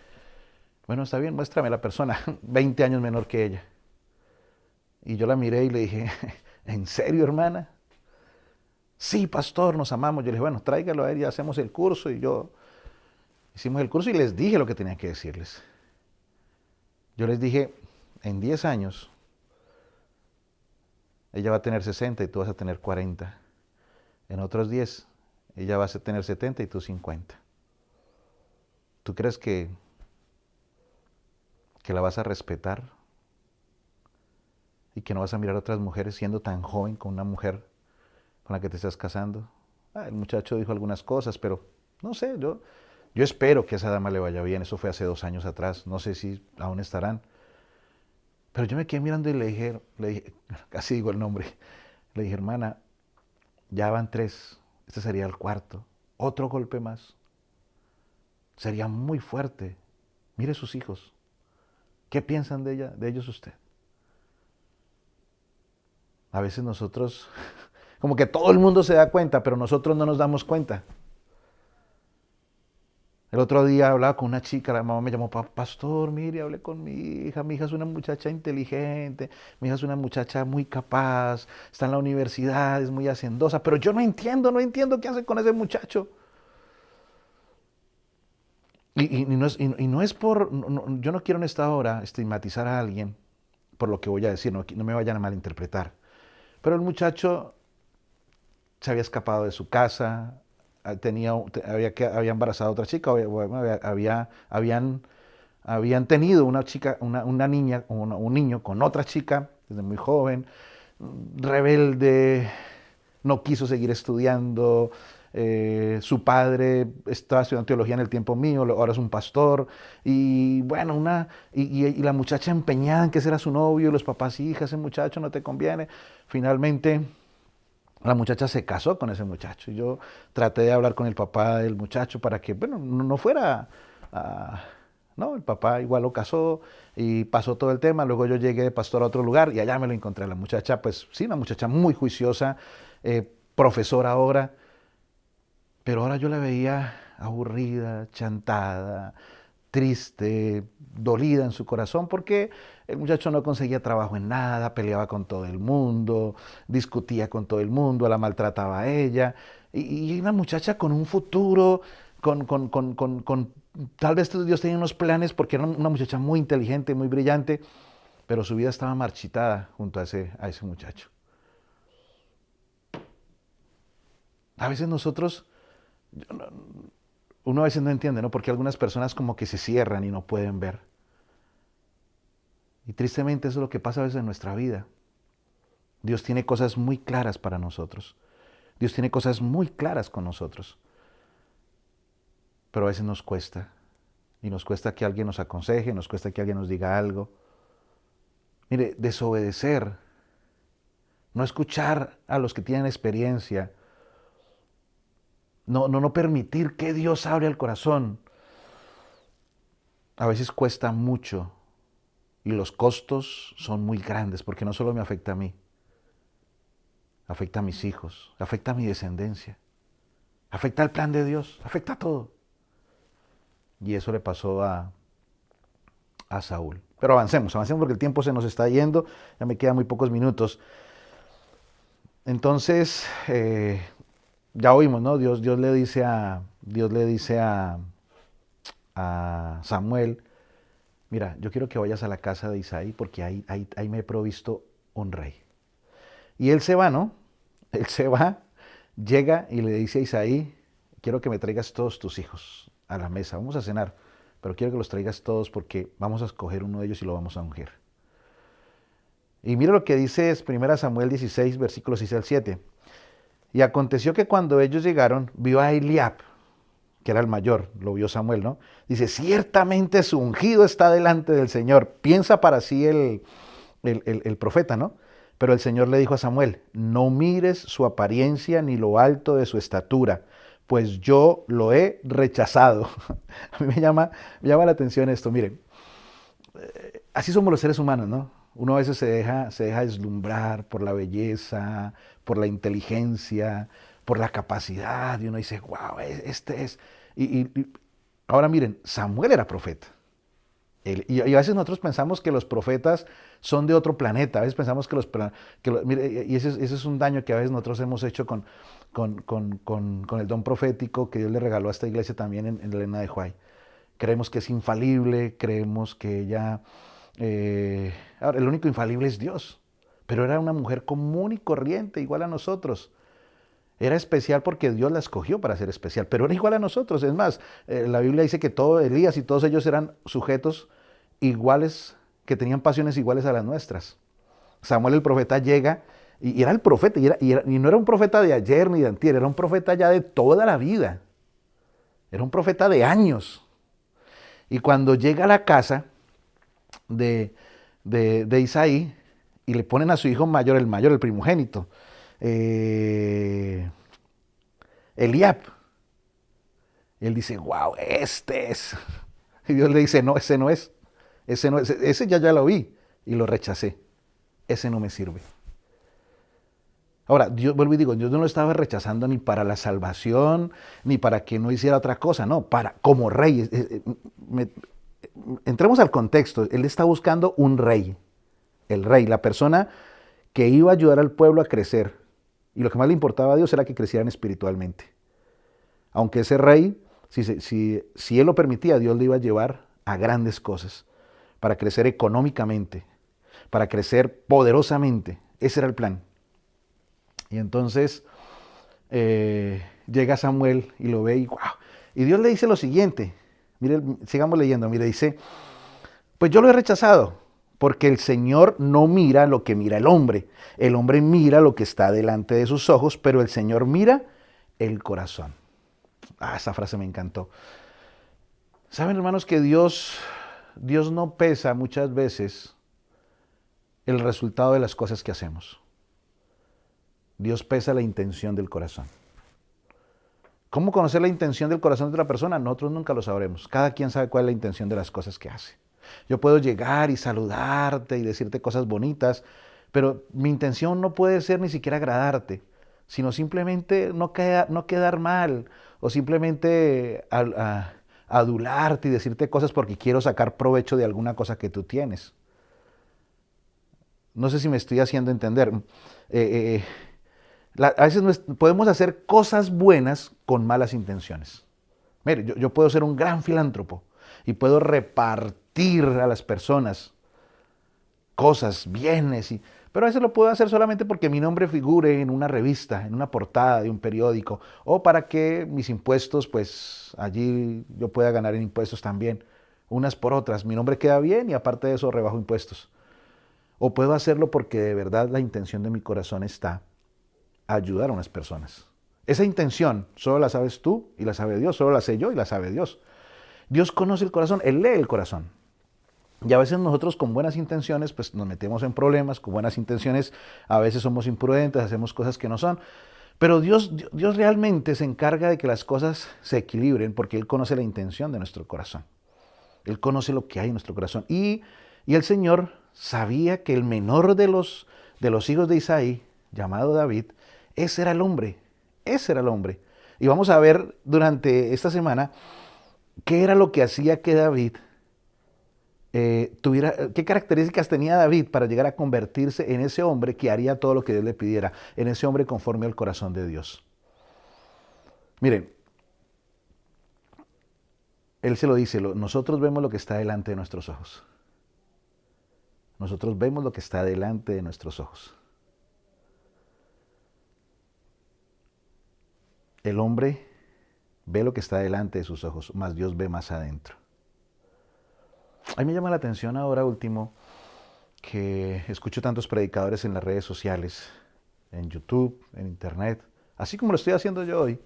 [SPEAKER 1] Bueno, está bien, muéstrame la persona, 20 años menor que ella. Y yo la miré y le dije, ¿en serio, hermana? Sí, pastor, nos amamos. Yo le dije, bueno, tráigalo a él y hacemos el curso. Y yo hicimos el curso y les dije lo que tenía que decirles. Yo les dije, en 10 años, ella va a tener 60 y tú vas a tener 40. En otros 10, ella va a tener 70 y tú 50. ¿Tú crees que la vas a respetar? Y que no vas a mirar a otras mujeres siendo tan joven con una mujer con la que te estás casando. El muchacho dijo algunas cosas, pero no sé, yo espero que a esa dama le vaya bien. Eso fue hace 2 años atrás, no sé si aún estarán. Pero yo me quedé mirando y le dije, casi digo el nombre, le dije, hermana, ya van 3, este sería el 4, otro golpe más. Sería muy fuerte. Mire sus hijos. ¿Qué piensan de ellos usted? A veces nosotros, como que todo el mundo se da cuenta, pero nosotros no nos damos cuenta. El otro día hablaba con una chica, la mamá me llamó, pastor, mire, hablé con mi hija es una muchacha inteligente, mi hija es una muchacha muy capaz, está en la universidad, es muy hacendosa, pero yo no entiendo qué hace con ese muchacho. Y no es por, yo no quiero en esta hora estigmatizar a alguien por lo que voy a decir, no me vayan a malinterpretar. Pero el muchacho se había escapado de su casa, había embarazado a otra chica, habían tenido una chica, una niña, un niño con otra chica desde muy joven, rebelde, no quiso seguir estudiando. Su padre estaba estudiando teología en el tiempo mío, ahora es un pastor. Y bueno, y la muchacha empeñada en que ese era su novio, y los papás, hija, ese muchacho no te conviene. Finalmente, la muchacha se casó con ese muchacho. Yo traté de hablar con el papá del muchacho para que, bueno, no fuera... a- no, el papá igual lo casó y pasó todo el tema. Luego yo llegué de pastor a otro lugar y allá me lo encontré. La muchacha, pues sí, una muchacha muy juiciosa, profesora ahora, pero ahora yo la veía aburrida, chantada, triste, dolida en su corazón porque el muchacho no conseguía trabajo en nada, peleaba con todo el mundo, discutía con todo el mundo, la maltrataba a ella. Y una muchacha con un futuro, tal vez Dios tenía unos planes porque era una muchacha muy inteligente, muy brillante, pero su vida estaba marchitada junto a ese muchacho. A veces nosotros, uno a veces no entiende, ¿no? Porque algunas personas como que se cierran y no pueden ver. Y tristemente eso es lo que pasa a veces en nuestra vida. Dios tiene cosas muy claras para nosotros. Dios tiene cosas muy claras con nosotros. Pero a veces nos cuesta. Y nos cuesta que alguien nos aconseje, nos cuesta que alguien nos diga algo. Mire, desobedecer, no escuchar a los que tienen experiencia, no permitir que Dios abra el corazón. A veces cuesta mucho y los costos son muy grandes porque no solo me afecta a mí, afecta a mis hijos, afecta a mi descendencia, afecta al plan de Dios, afecta a todo. Y eso le pasó a Saúl. Pero avancemos porque el tiempo se nos está yendo, ya me quedan muy pocos minutos. Entonces, ya oímos, ¿no? Dios le dice a Samuel, mira, yo quiero que vayas a la casa de Isaí porque ahí me he provisto un rey. Y él se va, ¿no? Él se va, llega y le dice a Isaí, quiero que me traigas todos tus hijos a la mesa, vamos a cenar, pero quiero que los traigas todos porque vamos a escoger uno de ellos y lo vamos a ungir. Y mira lo que dice 1 Samuel 16, versículos 6 al 7. Y aconteció que cuando ellos llegaron, vio a Eliab, que era el mayor, lo vio Samuel, ¿no? Dice, ciertamente su ungido está delante del Señor. Piensa para sí el profeta, ¿no? Pero el Señor le dijo a Samuel, no mires su apariencia ni lo alto de su estatura, pues yo lo he rechazado. A mí me llama la atención esto, miren, así somos los seres humanos, ¿no? Uno a veces se deja deslumbrar por la belleza, por la inteligencia, por la capacidad, y uno dice, wow, este es. Y ahora miren, Samuel era profeta. Y a veces nosotros pensamos que los profetas son de otro planeta, a veces pensamos mire, y ese es un daño que a veces nosotros hemos hecho con el don profético que Dios le regaló a esta iglesia también en Elena de Huay. Creemos que es infalible, creemos que ella... ahora, el único infalible es Dios, pero era una mujer común y corriente, igual a nosotros. Era especial porque Dios la escogió para ser especial, pero era igual a nosotros. Es más, la Biblia dice que todo Elías y todos ellos eran sujetos iguales, que tenían pasiones iguales a las nuestras. Samuel el profeta llega y era el profeta, y no era un profeta de ayer ni de antier, era un profeta ya de toda la vida. Era un profeta de años. Y cuando llega a la casa de Isaí y le ponen a su hijo mayor, el primogénito, Eliab. Y él dice, wow, este es. Y Dios le dice, no, ese no es. Ese no es. Ese ya lo vi y lo rechacé. Ese no me sirve. Ahora, Dios, vuelvo y digo, Dios no lo estaba rechazando ni para la salvación, ni para que no hiciera otra cosa, no, como rey. Entremos al contexto. Él está buscando un rey. El rey, la persona que iba a ayudar al pueblo a crecer. Y lo que más le importaba a Dios era que crecieran espiritualmente. Aunque ese rey, si él lo permitía, Dios le iba a llevar a grandes cosas, para crecer económicamente, para crecer poderosamente. Ese era el plan. Y entonces llega Samuel y lo ve y wow. Y Dios le dice lo siguiente. Mire, sigamos leyendo. Mire, dice, pues yo lo he rechazado, Porque el Señor no mira lo que mira el hombre. El hombre mira lo que está delante de sus ojos, pero el Señor mira el corazón. Ah, esa frase me encantó. Saben, hermanos, que Dios no pesa muchas veces el resultado de las cosas que hacemos. Dios pesa la intención del corazón. ¿Cómo conocer la intención del corazón de otra persona? Nosotros nunca lo sabremos. Cada quien sabe cuál es la intención de las cosas que hace. Yo puedo llegar y saludarte y decirte cosas bonitas, pero mi intención no puede ser ni siquiera agradarte, sino simplemente no quedar mal o simplemente adularte y decirte cosas porque quiero sacar provecho de alguna cosa que tú tienes. No sé si me estoy haciendo entender. A veces podemos hacer cosas buenas con malas intenciones. Mire, yo puedo ser un gran filántropo y puedo repartir a las personas cosas, bienes, pero a veces lo puedo hacer solamente porque mi nombre figure en una revista, en una portada de un periódico, o para que mis impuestos, pues allí yo pueda ganar en impuestos también, unas por otras. Mi nombre queda bien y aparte de eso rebajo impuestos. O puedo hacerlo porque de verdad la intención de mi corazón está a ayudar a unas personas. Esa intención solo la sabes tú y la sabe Dios, solo la sé yo y la sabe Dios. Dios conoce el corazón, Él lee el corazón. Y a veces nosotros con buenas intenciones pues nos metemos en problemas, con buenas intenciones a veces somos imprudentes, hacemos cosas que no son. Pero Dios realmente se encarga de que las cosas se equilibren porque Él conoce la intención de nuestro corazón. Él conoce lo que hay en nuestro corazón. Y el Señor sabía que el menor de los hijos de Isaí, llamado David, ese era el hombre. Ese era el hombre. Y vamos a ver durante esta semana qué era lo que hacía que David qué características tenía David para llegar a convertirse en ese hombre que haría todo lo que Dios le pidiera, en ese hombre conforme al corazón de Dios. Miren, él se lo dice, nosotros vemos lo que está delante de nuestros ojos. Nosotros vemos lo que está delante de nuestros ojos. El hombre ve lo que está delante de sus ojos, mas Dios ve más adentro. A mí me llama la atención ahora último que escucho tantos predicadores en las redes sociales, en YouTube, en Internet, así como lo estoy haciendo yo hoy.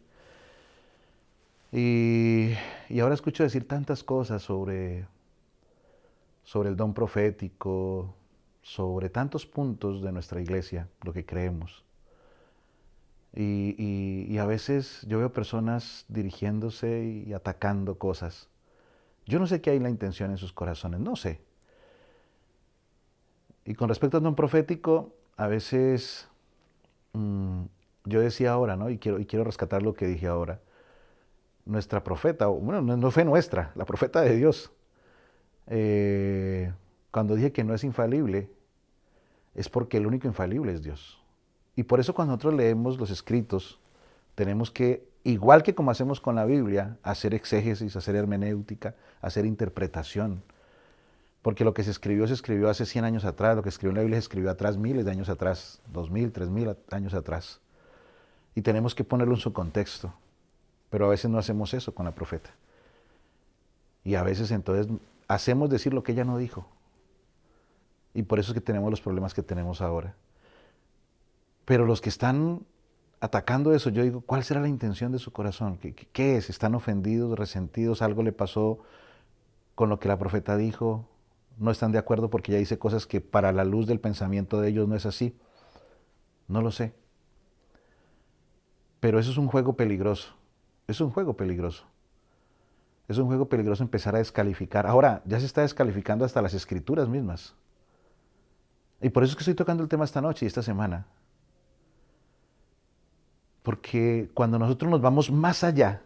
[SPEAKER 1] Y ahora escucho decir tantas cosas sobre el don profético, sobre tantos puntos de nuestra iglesia, lo que creemos. Y a veces yo veo personas dirigiéndose y atacando cosas. Yo no sé qué hay la intención en sus corazones, no sé. Y con respecto al don profético, a veces yo decía ahora, ¿no? Y quiero rescatar lo que dije ahora. Nuestra profeta, bueno, no fue nuestra, la profeta de Dios. Cuando dije que no es infalible, es porque el único infalible es Dios. Y por eso cuando nosotros leemos los escritos, tenemos que, igual que como hacemos con la Biblia, hacer exégesis, hacer hermenéutica, hacer interpretación. Porque lo que se escribió hace 100 años atrás, lo que escribió en la Biblia se escribió atrás miles de años atrás, 2000, 3000 años atrás. Y tenemos que ponerlo en su contexto. Pero a veces no hacemos eso con la profeta. Y a veces entonces hacemos decir lo que ella no dijo. Y por eso es que tenemos los problemas que tenemos ahora. Pero los que están atacando eso, yo digo, ¿cuál será la intención de su corazón? ¿Qué es? ¿Están ofendidos, resentidos? ¿Algo le pasó con lo que la profeta dijo? ¿No están de acuerdo porque ella dice cosas que para la luz del pensamiento de ellos no es así? No lo sé. Pero eso es un juego peligroso. Es un juego peligroso. Es un juego peligroso empezar a descalificar. Ahora, ya se está descalificando hasta las escrituras mismas. Y por eso es que estoy tocando el tema esta noche y esta semana. Porque cuando nosotros nos vamos más allá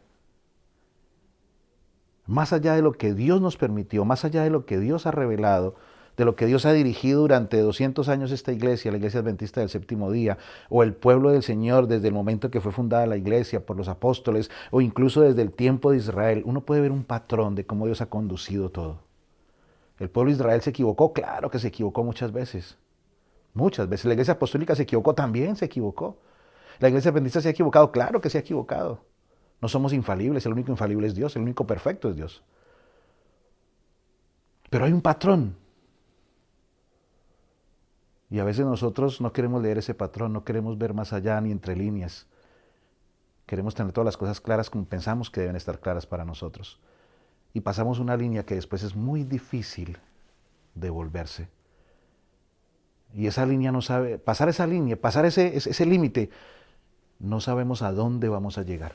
[SPEAKER 1] de lo que Dios nos permitió, más allá de lo que Dios ha revelado, de lo que Dios ha dirigido durante 200 años esta iglesia, la iglesia adventista del séptimo día, o el pueblo del Señor desde el momento que fue fundada la iglesia por los apóstoles, o incluso desde el tiempo de Israel, uno puede ver un patrón de cómo Dios ha conducido todo. ¿El pueblo de Israel se equivocó? Claro que se equivocó muchas veces. Muchas veces. La iglesia apostólica se equivocó, también se equivocó. La iglesia adventista se ha equivocado, claro que se ha equivocado. No somos infalibles, el único infalible es Dios, el único perfecto es Dios. Pero hay un patrón. Y a veces nosotros no queremos leer ese patrón, no queremos ver más allá ni entre líneas. Queremos tener todas las cosas claras como pensamos que deben estar claras para nosotros. Y pasamos una línea que después es muy difícil de volverse. Y esa línea no sabe, pasar esa línea, pasar ese límite, no sabemos a dónde vamos a llegar.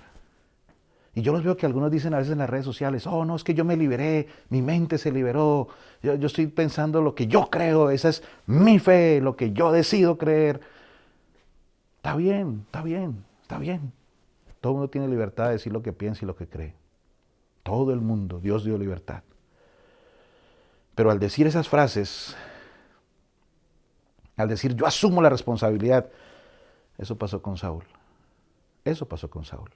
[SPEAKER 1] Y yo los veo que algunos dicen a veces en las redes sociales, oh no, es que yo me liberé, mi mente se liberó, yo estoy pensando lo que yo creo, esa es mi fe, lo que yo decido creer. Está bien, está bien, está bien. Todo el mundo tiene libertad de decir lo que piensa y lo que cree. Todo el mundo, Dios dio libertad. Pero al decir esas frases, al decir yo asumo la responsabilidad, eso pasó con Saúl. Eso pasó con Saúl.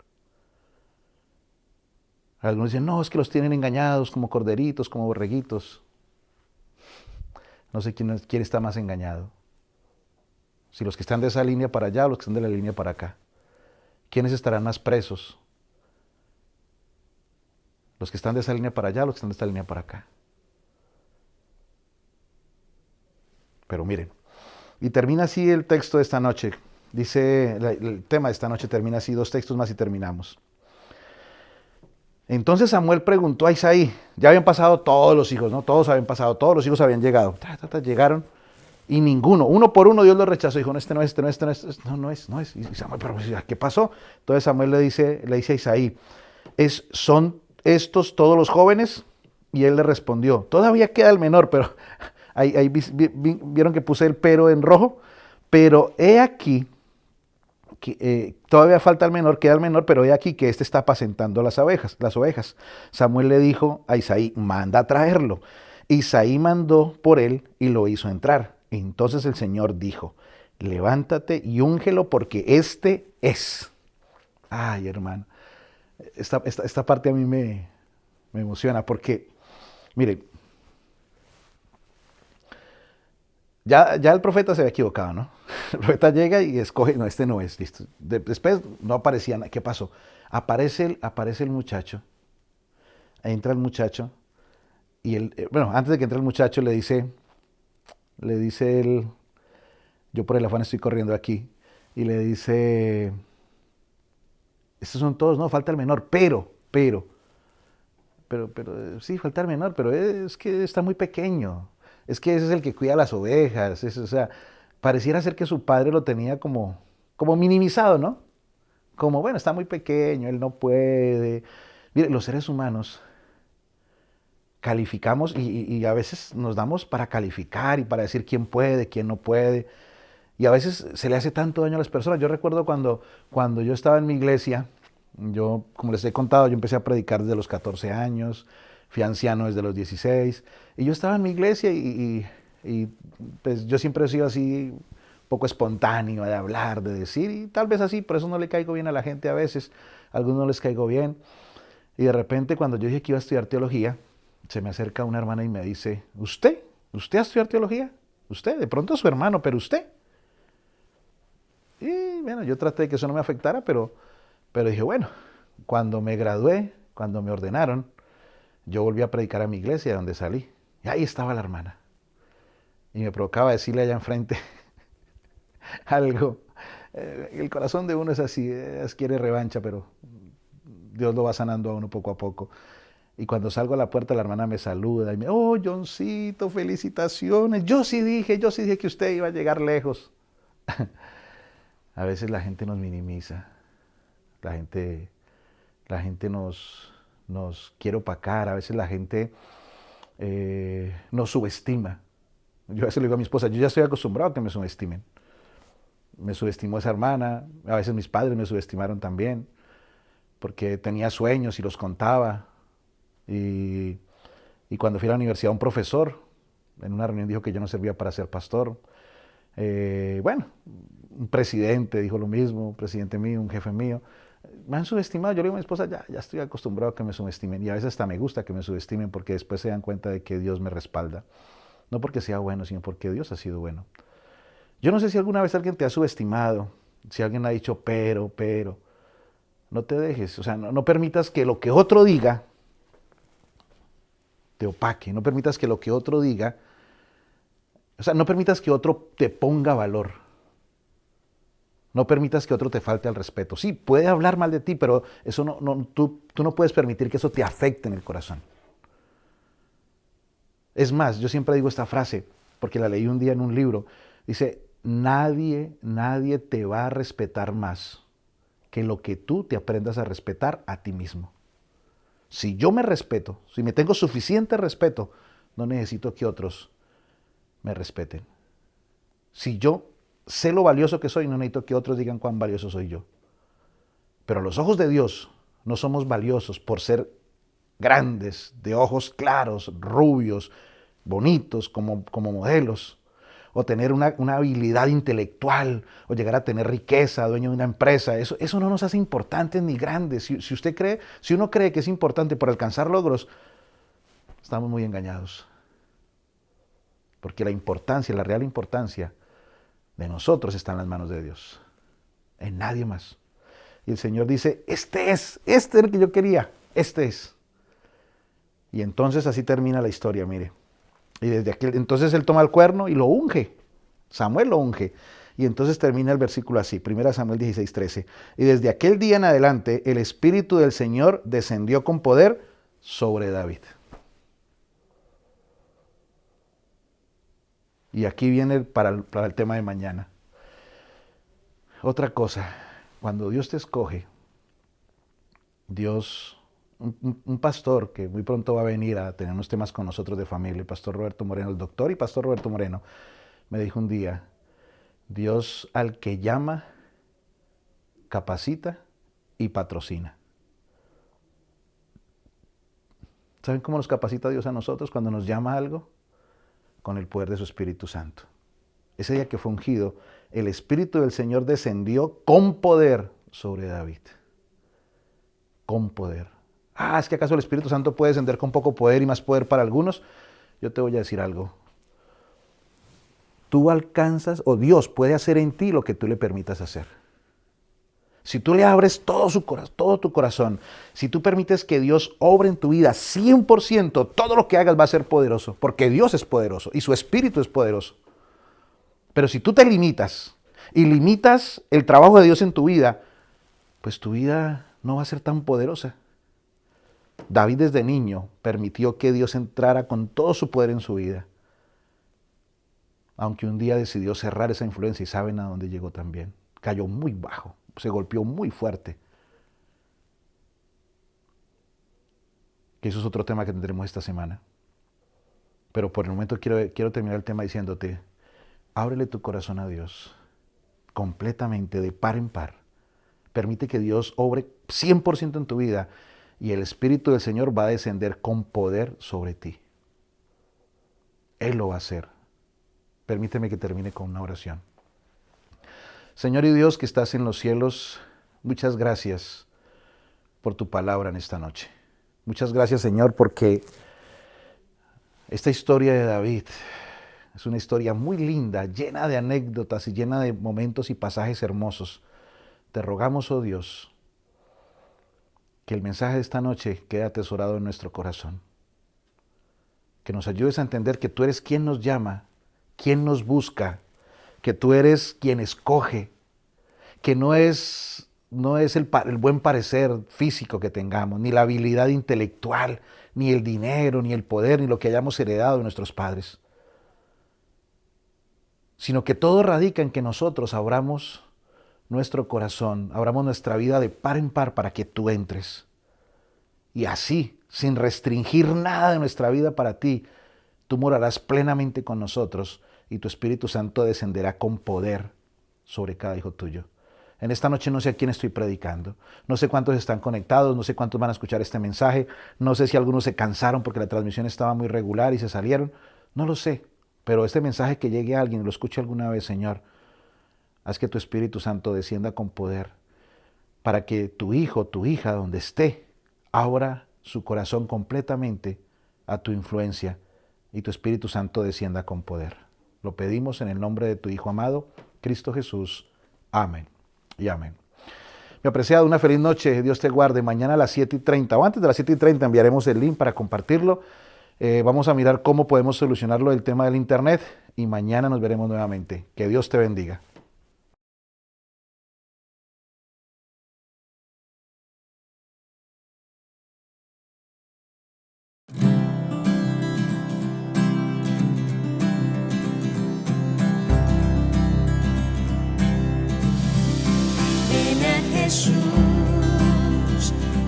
[SPEAKER 1] Algunos dicen, no, es que los tienen engañados como corderitos, como borreguitos. No sé quién está más engañado. Si los que están de esa línea para allá o los que están de la línea para acá. ¿Quiénes estarán más presos? ¿Los que están de esa línea para allá o los que están de esta línea para acá? Pero miren, y termina así el texto de esta noche. Dice, el tema de esta noche termina así, 2 textos más y terminamos. Entonces Samuel preguntó a Isaí, ya habían pasado todos los hijos, ¿no? Todos habían pasado, todos los hijos habían llegado. Llegaron y ninguno, uno por uno Dios los rechazó. Dijo, no, este no es, este no es, este no es, no es. Y Samuel, pero ¿qué pasó? Entonces Samuel le dice a Isaí, ¿son estos todos los jóvenes? Y él le respondió, todavía queda el menor, pero ahí vieron que puse el pero en rojo, pero he aquí, todavía falta el menor, queda el menor, pero he aquí que está apacentando las ovejas. Samuel le dijo a Isaí, manda a traerlo. Isaí mandó por él y lo hizo entrar. Entonces el Señor dijo, levántate y úngelo porque este es. Ay, hermano, esta parte a mí me emociona porque, mire, ya el profeta se había equivocado, ¿no? El profeta llega y escoge, no, este no es, listo. Después no aparecía nada. ¿Qué pasó? Aparece el muchacho, entra el muchacho, y bueno, antes de que entre el muchacho le dice él, yo por el afán estoy corriendo aquí, y le dice, estos son todos, no, falta el menor, pero, sí, falta el menor, pero es que está muy pequeño. Es que ese es el que cuida las ovejas. O sea, pareciera ser que su padre lo tenía como minimizado, ¿no? Como, bueno, está muy pequeño, él no puede. Mire, los seres humanos calificamos y a veces nos damos para calificar y para decir quién puede, quién no puede. Y a veces se le hace tanto daño a las personas. Yo recuerdo cuando yo estaba en mi iglesia, yo, como les he contado, yo empecé a predicar desde los 14 años, fui anciano desde los 16, y yo estaba en mi iglesia y pues yo siempre he sido así, un poco espontáneo de hablar, de decir, y tal vez así, por eso no le caigo bien a la gente a veces, a algunos no les caigo bien. Y de repente cuando yo dije que iba a estudiar teología, se me acerca una hermana y me dice, ¿usted va a estudiar teología? ¿Usted? De pronto su hermano, pero usted. Y bueno, yo traté de que eso no me afectara, pero dije, bueno, cuando me gradué, cuando me ordenaron, yo volví a predicar a mi iglesia de donde salí. Y ahí estaba la hermana. Y me provocaba decirle allá enfrente algo. El corazón de uno es así, quiere revancha, pero Dios lo va sanando a uno poco a poco. Y cuando salgo a la puerta, la hermana me saluda y me, oh, Johncito, felicitaciones. Yo sí dije que usted iba a llegar lejos. A veces la gente nos minimiza, la gente nos quiere opacar, a veces la gente nos subestima. Yo a veces le digo a mi esposa, yo ya estoy acostumbrado a que me subestimen. Me subestimó esa hermana, a veces mis padres me subestimaron también, porque tenía sueños y los contaba. Y cuando fui a la universidad, un profesor en una reunión dijo que yo no servía para ser pastor. Bueno, un presidente dijo lo mismo, un presidente mío, un jefe mío. Me han subestimado. Yo le digo a mi esposa, ya estoy acostumbrado a que me subestimen. Y a veces hasta me gusta que me subestimen porque después se dan cuenta de que Dios me respalda. No porque sea bueno, sino porque Dios ha sido bueno. Yo no sé si alguna vez alguien te ha subestimado, si alguien ha dicho pero. No te dejes, o sea, no permitas que lo que otro diga te opaque. No permitas que lo que otro diga O sea, no permitas que otro te ponga valor. No permitas que otro te falte al respeto. Sí, puede hablar mal de ti, pero eso tú no puedes permitir que eso te afecte en el corazón. Es más, yo siempre digo esta frase, porque la leí un día en un libro. Dice, nadie te va a respetar más que lo que tú te aprendas a respetar a ti mismo. Si yo me respeto, si me tengo suficiente respeto, no necesito que otros me respeten. Si yo sé lo valioso que soy, no necesito que otros digan cuán valioso soy yo. Pero a los ojos de Dios no somos valiosos por ser grandes, de ojos claros, rubios, bonitos como modelos, o tener una habilidad intelectual, o llegar a tener riqueza, dueño de una empresa. Eso no nos hace importantes ni grandes. Si uno cree que es importante por alcanzar logros, estamos muy engañados. Porque la importancia, la real importancia de nosotros está en las manos de Dios, en nadie más. Y el Señor dice, este es el que yo quería, este es. Y entonces así termina la historia, mire. Y desde aquel entonces él toma el cuerno y lo unge. Samuel lo unge. Y entonces termina el versículo así, 1 Samuel 16:13. Y desde aquel día en adelante el Espíritu del Señor descendió con poder sobre David. Y aquí viene para el tema de mañana. Otra cosa, cuando Dios te escoge, Dios, un pastor que muy pronto va a venir a tener unos temas con nosotros de familia, el pastor Roberto Moreno, el doctor y pastor Roberto Moreno, me dijo un día, Dios al que llama, capacita y patrocina. ¿Saben cómo nos capacita Dios a nosotros cuando nos llama a algo? Con el poder de su Espíritu Santo. Ese día que fue ungido, el Espíritu del Señor descendió con poder sobre David. Con poder. ¿Es que acaso el Espíritu Santo puede descender con poco poder y más poder para algunos? Yo te voy a decir algo. Tú alcanzas, o Dios puede hacer en ti lo que tú le permitas hacer. Si tú le abres todo tu corazón, si tú permites que Dios obre en tu vida 100%, todo lo que hagas va a ser poderoso, porque Dios es poderoso y su Espíritu es poderoso. Pero si tú te limitas y limitas el trabajo de Dios en tu vida, pues tu vida no va a ser tan poderosa. David desde niño permitió que Dios entrara con todo su poder en su vida. Aunque un día decidió cerrar esa influencia y saben a dónde llegó también. Cayó muy bajo, se golpeó muy fuerte. Que eso es otro tema que tendremos esta semana. Pero por el momento quiero terminar el tema diciéndote, ábrele tu corazón a Dios completamente, de par en par. Permite que Dios obre 100% en tu vida y el Espíritu del Señor va a descender con poder sobre ti. Él lo va a hacer. Permíteme que termine con una oración. Señor y Dios que estás en los cielos, muchas gracias por tu palabra en esta noche. Muchas gracias, Señor, porque esta historia de David es una historia muy linda, llena de anécdotas y llena de momentos y pasajes hermosos. Te rogamos, oh Dios, que el mensaje de esta noche quede atesorado en nuestro corazón. Que nos ayudes a entender que tú eres quien nos llama, quien nos busca, que tú eres quien escoge, que no es el buen parecer físico que tengamos, ni la habilidad intelectual, ni el dinero, ni el poder, ni lo que hayamos heredado de nuestros padres, sino que todo radica en que nosotros abramos nuestro corazón, abramos nuestra vida de par en par para que tú entres. Y así, sin restringir nada de nuestra vida para ti, tú morarás plenamente con nosotros y tu Espíritu Santo descenderá con poder sobre cada hijo tuyo. En esta noche no sé a quién estoy predicando, no sé cuántos están conectados, no sé cuántos van a escuchar este mensaje, no sé si algunos se cansaron porque la transmisión estaba muy regular y se salieron, no lo sé, pero este mensaje que llegue a alguien y lo escuche alguna vez, Señor, haz que tu Espíritu Santo descienda con poder para que tu hijo, tu hija, donde esté, abra su corazón completamente a tu influencia y tu Espíritu Santo descienda con poder. Lo pedimos en el nombre de tu Hijo amado, Cristo Jesús. Amén y amén. Mi apreciado, una feliz noche. Dios te guarde. Mañana a las 7:30 o antes de las 7:30 enviaremos el link para compartirlo. Vamos a mirar cómo podemos solucionarlo el tema del internet. y mañana nos veremos nuevamente. Que Dios te bendiga.
[SPEAKER 2] Ven a Jesús,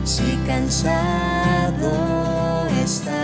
[SPEAKER 2] si cansado estás.